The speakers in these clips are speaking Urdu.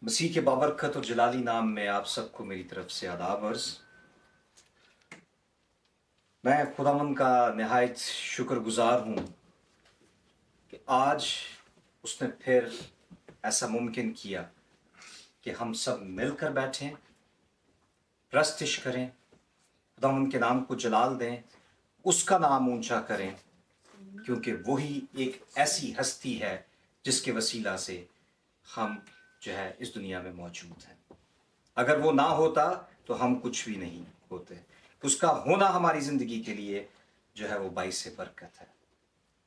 مسیح کے بابرکت اور جلالی نام میں آپ سب کو میری طرف سے آداب عرض۔ میں خداوند کا نہایت شکر گزار ہوں کہ آج اس نے پھر ایسا ممکن کیا کہ ہم سب مل کر بیٹھیں، پرستش کریں، خداوند کے نام کو جلال دیں، اس کا نام اونچا کریں، کیونکہ وہی ایک ایسی ہستی ہے جس کے وسیلہ سے ہم جو ہے اس دنیا میں موجود ہیں۔ اگر وہ نہ ہوتا تو ہم کچھ بھی نہیں ہوتے۔ اس کا ہونا ہماری زندگی کے لیے جو ہے وہ باعث برکت ہے،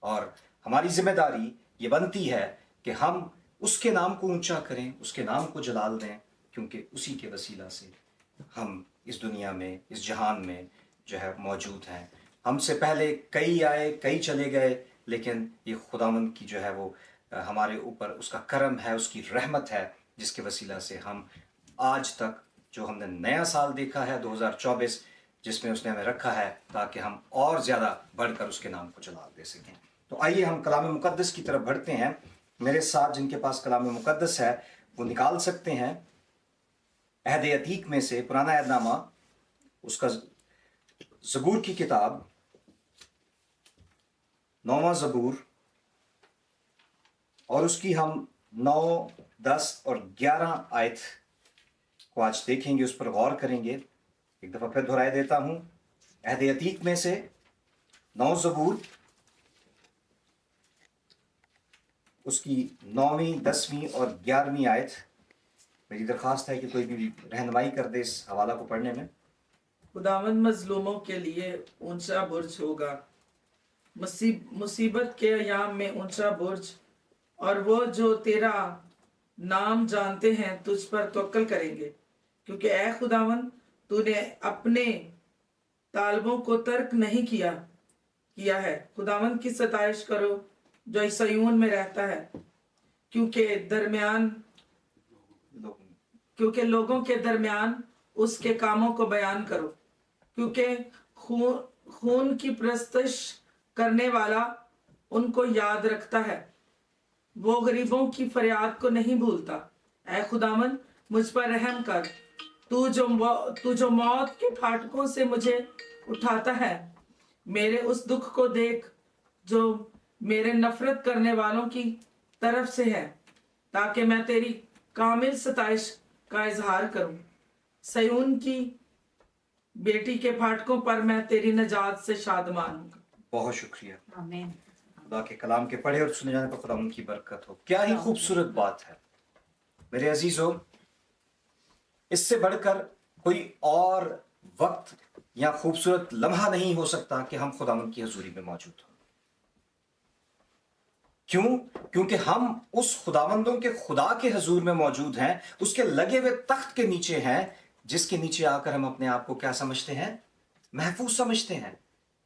اور ہماری ذمہ داری یہ بنتی ہے کہ ہم اس کے نام کو اونچا کریں، اس کے نام کو جلال دیں، کیونکہ اسی کے وسیلہ سے ہم اس دنیا میں، اس جہان میں جو ہے موجود ہیں۔ ہم سے پہلے کئی آئے، کئی چلے گئے، لیکن یہ خداوند کی جو ہے وہ ہمارے اوپر اس کا کرم ہے، اس کی رحمت ہے، جس کے وسیلہ سے ہم آج تک جو ہم نے نیا سال دیکھا ہے 2024، جس میں اس نے ہمیں رکھا ہے تاکہ ہم اور زیادہ بڑھ کر اس کے نام کو جلال دے سکیں۔ تو آئیے ہم کلام مقدس کی طرف بڑھتے ہیں۔ میرے ساتھ جن کے پاس کلام مقدس ہے وہ نکال سکتے ہیں عہد عتیق میں سے، پرانا عہد نامہ، اس کا زبور کی کتاب، 9واں زبور، اور اس کی ہم 9، 10 اور 11 آیت کو آج دیکھیں گے، اس پر غور کریں گے۔ ایک دفعہ پھر دہرائے دیتا ہوں، عہد عتیق میں سے 9 زبور، اس کی 9ویں، 10ویں اور 11ویں آیت۔ میری درخواست ہے کہ کوئی بھی رہنمائی کر دے اس حوالہ کو پڑھنے میں۔ خداوند مظلوموں کے لیے اونچا برج ہوگا، مصیبت کے ایام میں اونچا برج، اور وہ جو تیرا نام جانتے ہیں تجھ پر توکل کریں گے، کیونکہ اے خداوند تو نے اپنے طالبوں کو ترک نہیں کیا ہے۔ خداوند کی ستائش کرو جو سیون میں رہتا ہے، کیونکہ لوگوں کے درمیان اس کے کاموں کو بیان کرو، کیونکہ خون کی پرستش کرنے والا ان کو یاد رکھتا ہے، وہ غریبوں کی فریاد کو نہیں بھولتا۔ اے خداوند مجھ پر رحم کر، تو جو موت کے پھاٹکوں سے مجھے اٹھاتا ہے، میرے اس دکھ کو دیکھ جو میرے نفرت کرنے والوں کی طرف سے ہے، تاکہ میں تیری کامل ستائش کا اظہار کروں۔ سیون کی بیٹی کے پھاٹکوں پر میں تیری نجات سے شادمان ہوں۔ بہت شکریہ۔ آمین۔ خدا کے کلام کے پڑھے اور سنے جانے پر خدا ان کی برکت ہو۔ کیا ہی خوبصورت بات ہے میرے عزیزوں، اس سے بڑھ کر کوئی اور وقت یا خوبصورت لمحہ نہیں ہو سکتا کہ ہم خداوند کی حضوری میں موجود ہوں۔ کیوں؟ کیونکہ ہم اس خداوندوں کے خدا کے حضور میں موجود ہیں، اس کے لگے ہوئے تخت کے نیچے ہیں، جس کے نیچے آ کر ہم اپنے آپ کو کیا سمجھتے ہیں؟ محفوظ سمجھتے ہیں،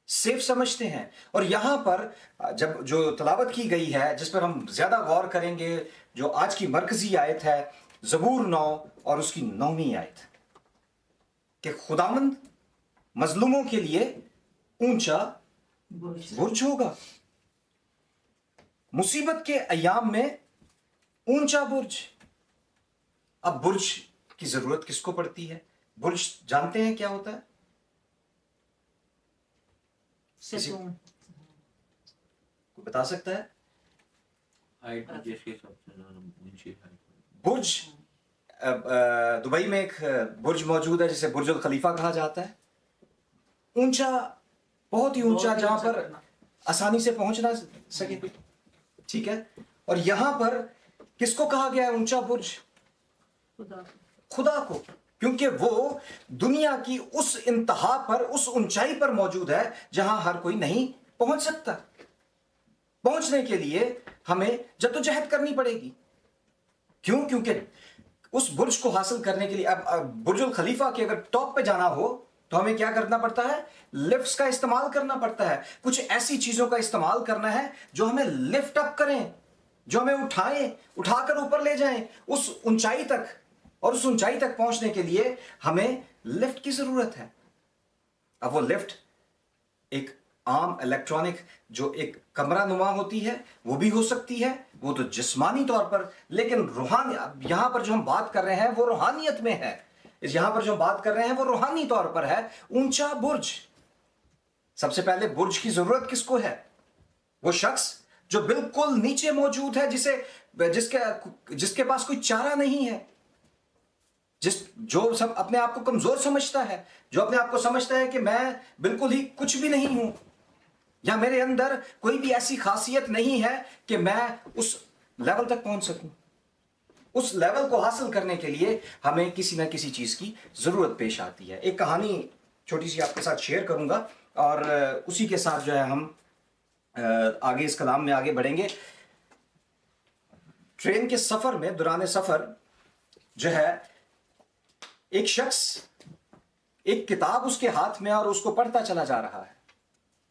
سیف سمجھتے ہیں۔ اور یہاں پر جب جو تلاوت کی گئی ہے، جس پر ہم زیادہ غور کریں گے، جو آج کی مرکزی آیت ہے زبور 9 اور اس کی 9ویں آیت، کہ خداوند مظلوموں کے لیے اونچا برج ہوگا، مصیبت کے ایام میں اونچا برج۔ اب برج کی ضرورت کس کو پڑتی ہے؟ برج جانتے ہیں کیا ہوتا ہے؟ ستون۔ کوئی بتا سکتا ہے؟ برج، دبئی میں ایک برج موجود ہے جسے برج الخلیفہ کہا جاتا ہے، اونچا، بہت ہی اونچا، جہاں پر آسانی سے پہنچ نہ سکے کوئی، ٹھیک ہے۔ اور یہاں پر کس کو کہا گیا ہے اونچا برج؟ خدا کو، کیونکہ وہ دنیا کی اس انتہا پر، اس اونچائی پر موجود ہے جہاں ہر کوئی نہیں پہنچ سکتا۔ پہنچنے کے لیے ہمیں جدوجہد کرنی پڑے گی۔ کیوں؟ کیونکہ اس برج کو حاصل کرنے کے لیے اب برج الخلیفہ کے اگر ٹاپ پہ جانا ہو تو ہمیں کیا کرنا پڑتا ہے؟ لفٹس کا استعمال کرنا پڑتا ہے، کچھ ایسی چیزوں کا استعمال کرنا ہے جو ہمیں لفٹ اپ کریں، جو ہمیں اٹھا کر اوپر لے جائیں اس اونچائی تک۔ اور اس اونچائی تک پہنچنے کے لیے ہمیں لفٹ کی ضرورت ہے۔ اب وہ لفٹ ایک عام الیکٹرانک جو ایک کمرہ نما ہوتی ہے وہ بھی ہو سکتی ہے، وہ تو جسمانی طور پر، لیکن روحانی یہاں پر جو ہم بات کر رہے ہیں وہ روحانیت میں ہے. یہاں پر جو ہم بات کر رہے ہیں وہ روحانی طور پر ہے. اونچا برج، سب سے پہلے برج کی ضرورت کس کو ہے؟ وہ شخص جو بالکل نیچے موجود ہے، جس کے پاس کوئی چارہ نہیں ہے، جو سب اپنے آپ کو کمزور سمجھتا ہے، جو اپنے آپ کو سمجھتا ہے کہ میں بالکل ہی کچھ بھی نہیں ہوں، یا میرے اندر کوئی بھی ایسی خاصیت نہیں ہے کہ میں اس لیول تک پہنچ سکوں. اس لیول کو حاصل کرنے کے لیے ہمیں کسی نہ کسی چیز کی ضرورت پیش آتی ہے. ایک کہانی چھوٹی سی آپ کے ساتھ شیئر کروں گا اور اسی کے ساتھ جو ہے ہم آگے اس کلام میں آگے بڑھیں گے. ٹرین کے سفر میں، دوران سفر جو ہے، ایک شخص ایک کتاب اس کے ہاتھ میں اور اس کو پڑھتا چلا جا رہا ہے.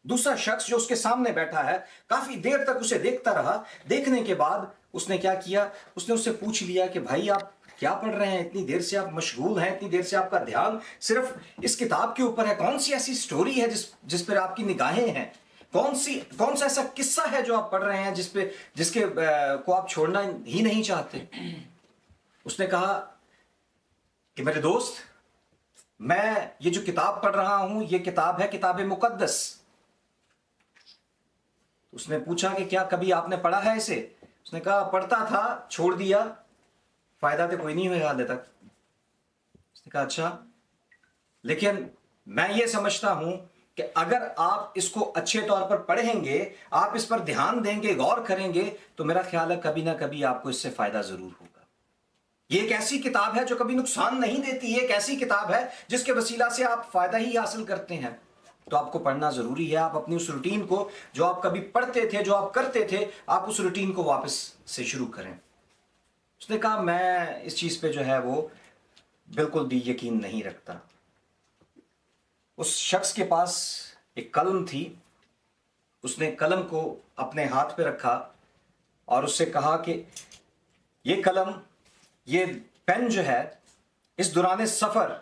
دوسرا شخص جو اس کے سامنے بیٹھا ہے کافی دیر تک اسے دیکھتا رہا. دیکھنے کے بعد اس نے کیا کیا، اس نے اس سے پوچھ لیا کہ بھائی آپ کیا پڑھ رہے ہیں؟ اتنی دیر سے آپ مشغول ہیں، اتنی دیر سے آپ کا دھیان صرف اس کتاب کے اوپر ہے. کون سی ایسی سٹوری ہے جس پر آپ کی نگاہیں ہیں؟ کون سا ایسا قصہ ہے جو آپ پڑھ رہے ہیں جس کے کو آپ چھوڑنا ہی نہیں چاہتے؟ اس نے کہا کہ میرے دوست، میں یہ جو کتاب پڑھ رہا ہوں یہ کتاب ہے کتاب مقدس. اس نے پوچھا کہ کیا کبھی آپ نے پڑھا ہے اسے؟ اس نے کہا پڑھتا تھا، چھوڑ دیا، فائدہ تو کوئی نہیں ہوا حال تک. اس نے کہا اچھا، لیکن میں یہ سمجھتا ہوں کہ اگر آپ اس کو اچھے طور پر پڑھیں گے، آپ اس پر دھیان دیں گے، غور کریں گے، تو میرا خیال ہے کبھی نہ کبھی آپ کو اس سے فائدہ ضرور ہوگا. یہ ایک ایسی کتاب ہے جو کبھی نقصان نہیں دیتی. یہ ایک ایسی کتاب ہے جس کے وسیلہ سے آپ فائدہ ہی حاصل کرتے ہیں. تو آپ کو پڑھنا ضروری ہے. آپ اپنی اس روٹین کو جو آپ کبھی پڑھتے تھے، جو آپ کرتے تھے، آپ اس روٹین کو واپس سے شروع کریں. اس نے کہا میں اس چیز پہ جو ہے وہ بالکل بھی یقین نہیں رکھتا. اس شخص کے پاس ایک قلم تھی. اس نے قلم کو اپنے ہاتھ پہ رکھا اور اس سے کہا کہ یہ قلم، یہ پین جو ہے، اس دوران سفر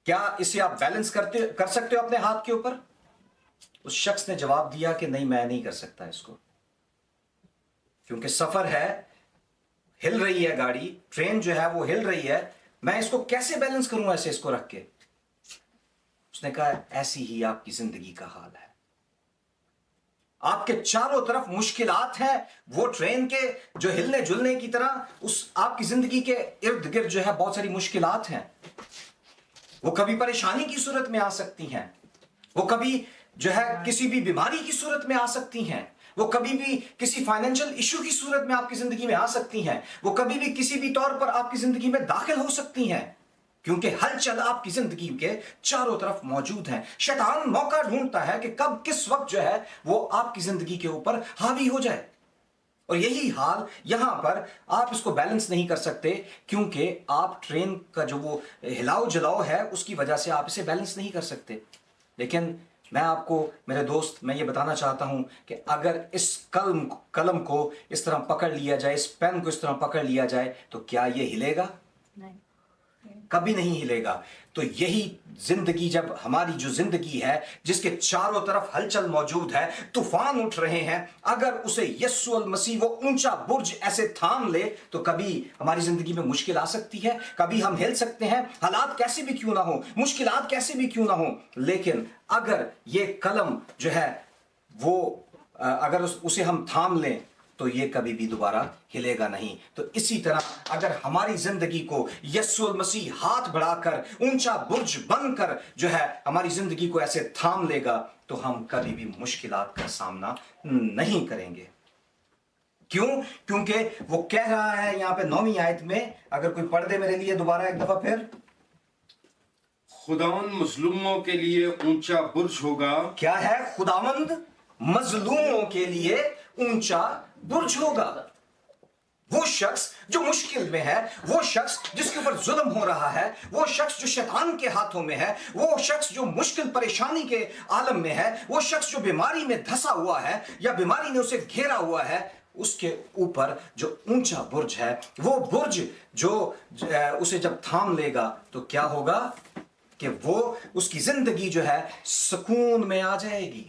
کیا اسے آپ بیلنس کر سکتے ہو اپنے ہاتھ کے اوپر؟ اس شخص نے جواب دیا کہ نہیں، میں نہیں کر سکتا اس کو، کیونکہ سفر ہے، ہل رہی ہے گاڑی، ٹرین جو ہے وہ ہل رہی ہے، میں اس کو کیسے بیلنس کروں ایسے اس کو رکھ کے؟ اس نے کہا ایسی ہی آپ کی زندگی کا حال ہے. آپ کے چاروں طرف مشکلات ہیں. وہ ٹرین کے جو ہلنے جلنے کی طرح اس آپ کی زندگی کے ارد گرد جو ہے بہت ساری مشکلات ہیں. وہ کبھی پریشانی کی صورت میں آ سکتی ہیں، وہ کبھی جو ہے کسی بھی بیماری کی صورت میں آ سکتی ہیں، وہ کبھی بھی کسی فائنینشل ایشو کی صورت میں آپ کی زندگی میں آ سکتی ہیں، وہ کبھی بھی کسی بھی طور پر آپ کی زندگی میں داخل ہو سکتی ہیں، کیونکہ ہلچل آپ کی زندگی کے چاروں طرف موجود ہیں. شیطان موقع ڈھونڈتا ہے کہ کب کس وقت جو ہے وہ آپ کی زندگی کے اوپر حاوی ہو جائے. اور یہی حال یہاں پر آپ اس کو بیلنس نہیں کر سکتے، کیونکہ آپ ٹرین کا جو وہ ہلاؤ جلاؤ ہے اس کی وجہ سے آپ اسے بیلنس نہیں کر سکتے. لیکن میں آپ کو میرے دوست میں یہ بتانا چاہتا ہوں کہ اگر اس قلم کو اس طرح پکڑ لیا جائے، اس پین کو اس طرح پکڑ لیا جائے، تو کیا یہ ہلے گا؟ نہیں. کبھی نہیں ہلے گا. تو یہی زندگی، جب ہماری جو زندگی ہے جس کے چاروں طرف ہلچل موجود ہے، طوفان اٹھ رہے ہیں، اگر اسے یسوع المسیح وہ اونچا برج ایسے تھام لے تو کبھی ہماری زندگی میں مشکل آ سکتی ہے، کبھی ہم ہل سکتے ہیں، حالات کیسے بھی کیوں نہ ہوں، مشکلات کیسے بھی کیوں نہ ہوں. لیکن اگر یہ قلم جو ہے وہ اگر اسے ہم تھام لیں تو یہ کبھی بھی دوبارہ ہلے گا نہیں. تو اسی طرح اگر ہماری زندگی کو یسوع المسیح ہاتھ بڑھا کر اونچا برج بن کر جو ہے ہماری زندگی کو ایسے تھام لے گا تو ہم کبھی بھی مشکلات کا سامنا نہیں کریں گے. کیوں؟ کیونکہ وہ کہہ رہا ہے یہاں پہ 9ویں آیت میں، اگر کوئی پڑھ دے میرے لیے دوبارہ ایک دفعہ پھر. خداوند مظلوموں کے لیے اونچا برج ہوگا. کیا ہے؟ خداوند مظلوموں کے لیے اونچا برج ہوگا. وہ شخص جو مشکل میں ہے، وہ شخص جس کے اوپر ظلم ہو رہا ہے، وہ شخص جو شیطان کے ہاتھوں میں ہے، وہ شخص جو مشکل پریشانی کے عالم میں ہے، وہ شخص جو بیماری میں دھسا ہوا ہے یا بیماری نے اسے گھیرا ہوا ہے، اس کے اوپر جو اونچا برج ہے، وہ برج جو اسے جب تھام لے گا تو کیا ہوگا کہ وہ اس کی زندگی جو ہے سکون میں آ جائے گی.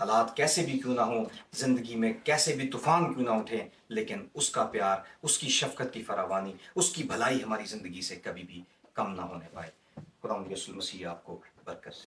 حالات کیسے بھی کیوں نہ ہوں، زندگی میں کیسے بھی طوفان کیوں نہ اٹھیں، لیکن اس کا پیار، اس کی شفقت کی فراوانی، اس کی بھلائی ہماری زندگی سے کبھی بھی کم نہ ہونے پائے۔ خدا یسوع مسیح آپ کو برکت